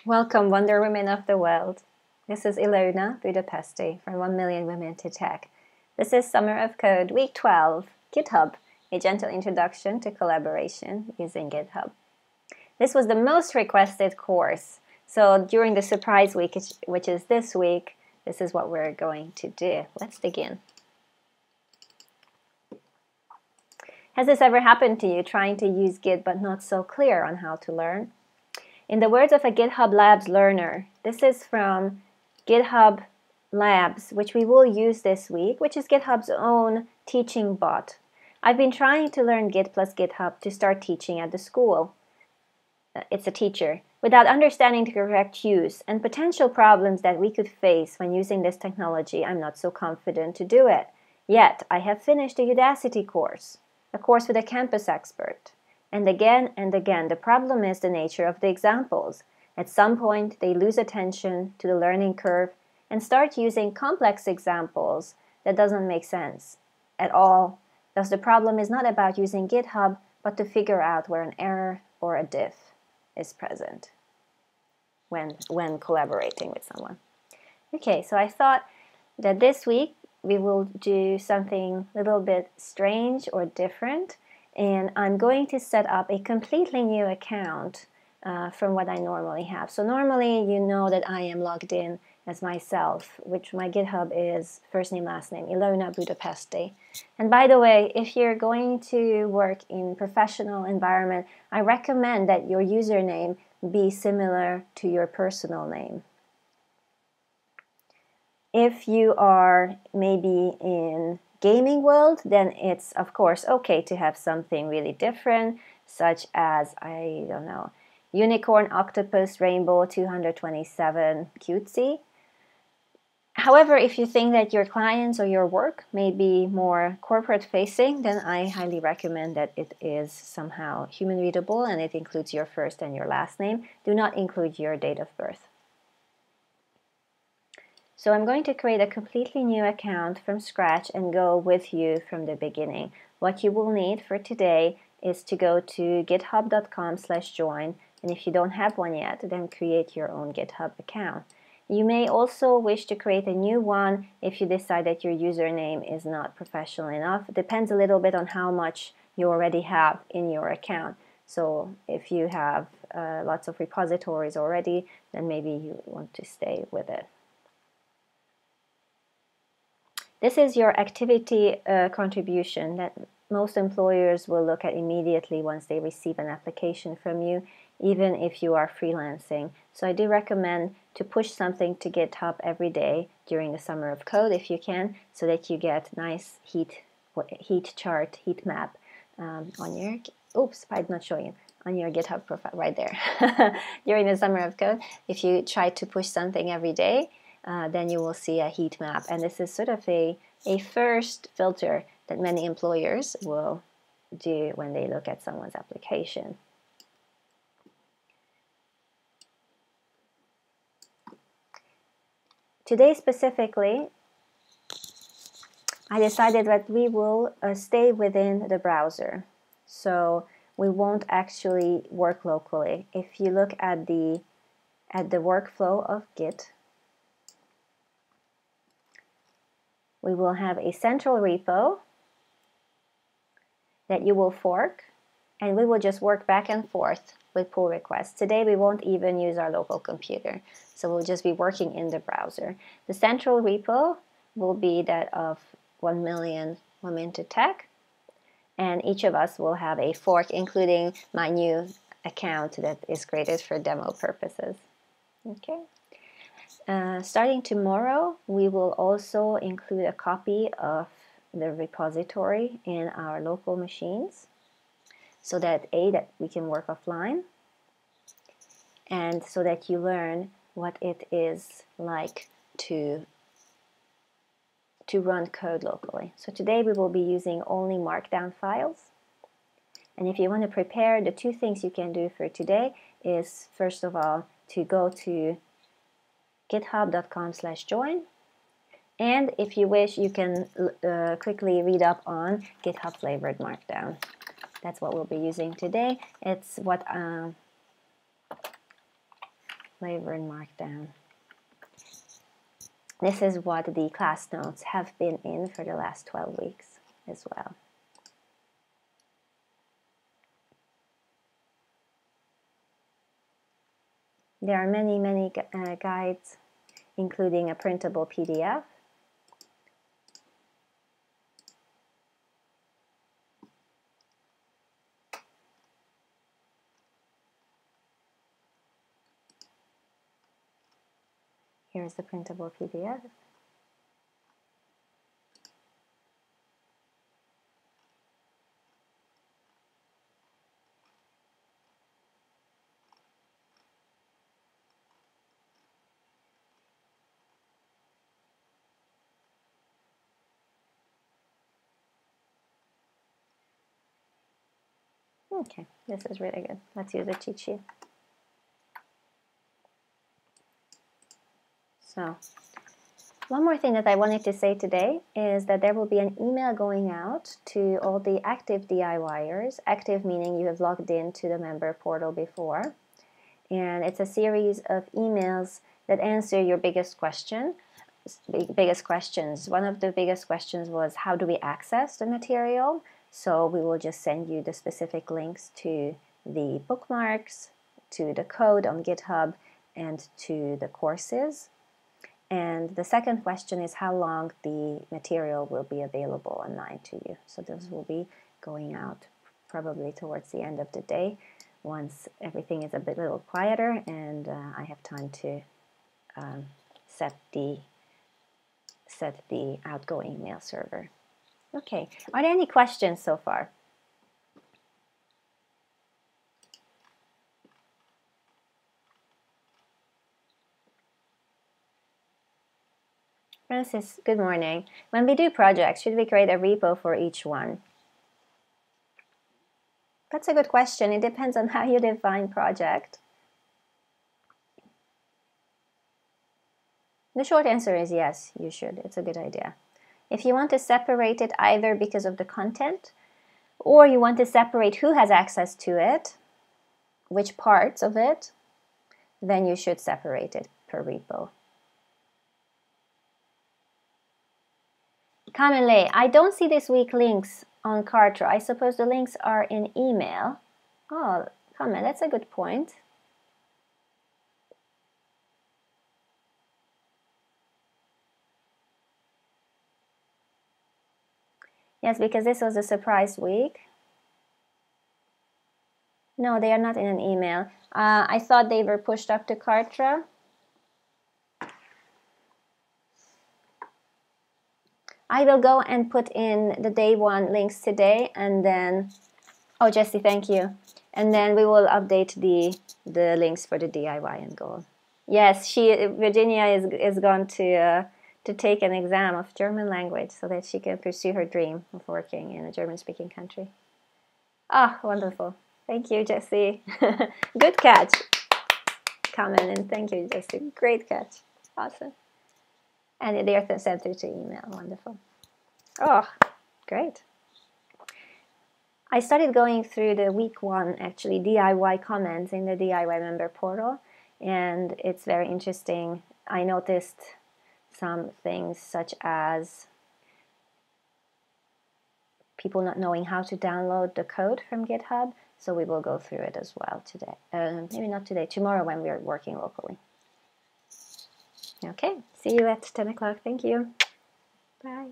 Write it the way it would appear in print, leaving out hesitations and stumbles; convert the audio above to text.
Welcome, Wonder Women of the world. This is Ilona Budapesti from 1 Million Women to Tech. This is Summer of Code, Week 12, GitHub, a gentle introduction to collaboration using GitHub. This was the most requested course, so during the surprise week, which is this week, this is what we're going to do. Let's begin. Has this ever happened to you, trying to use Git but not so clear on how to learn? In the words of a GitHub Labs learner, this is from GitHub Labs, which we will use this week, which is GitHub's own teaching bot. I've been trying to learn Git plus GitHub to start teaching at the school. It's a teacher. Without understanding the correct use and potential problems that we could face when using this technology, I'm not so confident to do it. Yet, I have finished a Udacity course, a course with a campus expert. And again, the problem is the nature of the examples. At some point, they lose attention to the learning curve and start using complex examples that doesn't make sense at all. Thus, the problem is not about using GitHub, but to figure out where an error or a diff is present when collaborating with someone. Okay, so I thought that this week we will do something a little bit strange or different. And I'm going to set up a completely new account from what I normally have. So normally you know that I am logged in as myself, which my GitHub is first name, last name, Ilona Budapesti. And by the way, if you're going to work in professional environment, I recommend that your username be similar to your personal name. If you are maybe in gaming world, then it's of course okay to have something really different, such as, I don't know, unicorn, octopus, rainbow, 227, cutesy. However, if you think that your clients or your work may be more corporate facing, then I highly recommend that it is somehow human readable and it includes your first and your last name. Do not include your date of birth. So I'm going to create a completely new account from scratch and go with you from the beginning. What you will need for today is to go to github.com/join, and if you don't have one yet, then create your own GitHub account. You may also wish to create a new one if you decide that your username is not professional enough. It depends a little bit on how much you already have in your account. So if you have lots of repositories already, then maybe you want to stay with it. This is your activity contribution that most employers will look at immediately once they receive an application from you, even if you are freelancing. So I do recommend to push something to GitHub every day during the Summer of Code if you can, so that you get nice heat chart, heat map on your, I'm not showing you, on your GitHub profile right there. During the Summer of Code, if you try to push something every day, then you will see a heat map. And this is sort of a first filter that many employers will do when they look at someone's application. Today specifically, I decided that we will stay within the browser. So we won't actually work locally. If you look at the workflow of Git, we will have a central repo that you will fork, and we will just work back and forth with pull requests. Today we won't even use our local computer, so we'll just be working in the browser. The central repo will be that of 1 Million Women to Tech, and each of us will have a fork, including my new account that is created for demo purposes. Okay. Starting tomorrow, we will also include a copy of the repository in our local machines, so that that we can work offline, and so that you learn what it is like to run code locally. So today we will be using only Markdown files. And if you want to prepare, the two things you can do for today is, first of all, to go to github.com/join, and if you wish, you can quickly read up on GitHub flavored Markdown. That's what we'll be using today. It's what Labor in Markdown. This is what the class notes have been in for the last 12 weeks as well. There are many guides, including a printable PDF. Here's the printable PDF. Okay, this is really good. Let's use a cheat sheet. So, one more thing that I wanted to say today is that there will be an email going out to all the active DIYers. Active meaning you have logged into the member portal before. And it's a series of emails that answer your biggest questions. One of the biggest questions was, how do we access the material? So we will just send you the specific links to the bookmarks, to the code on GitHub, and to the courses. And the second question is how long the material will be available online to you. So those will be going out probably towards the end of the day, once everything is a little quieter and I have time to set the outgoing mail server. Okay, are there any questions so far? Francis, good morning. When we do projects, should we create a repo for each one? That's a good question. It depends on how you define project. The short answer is yes, you should. It's a good idea. If you want to separate it either because of the content, or you want to separate who has access to it, which parts of it, then you should separate it per repo. Kamile, I don't see this week links on Kartra. I suppose the links are in email. Oh, Kamile, that's a good point. Yes, because this was a surprise week. No, they are not in an email. I thought they were pushed up to Kartra. I will go and put in the day one links today, and then, oh Jessie, thank you. And then we will update the links for the DIY and goal. Yes, Virginia is going to take an exam of German language so that she can pursue her dream of working in a German-speaking country. Ah, wonderful. Thank you, Jessie. Good catch. Comment and thank you, Jessie. Great catch. Awesome. And they are sent through to email. Wonderful. Oh, great. I started going through the week one, actually, DIY comments in the DIY member portal, and it's very interesting. I noticed some things such as people not knowing how to download the code from GitHub, so we will go through it as well today. Maybe not today, tomorrow when we're working locally. Okay, see you at 10 o'clock. Thank you. Bye.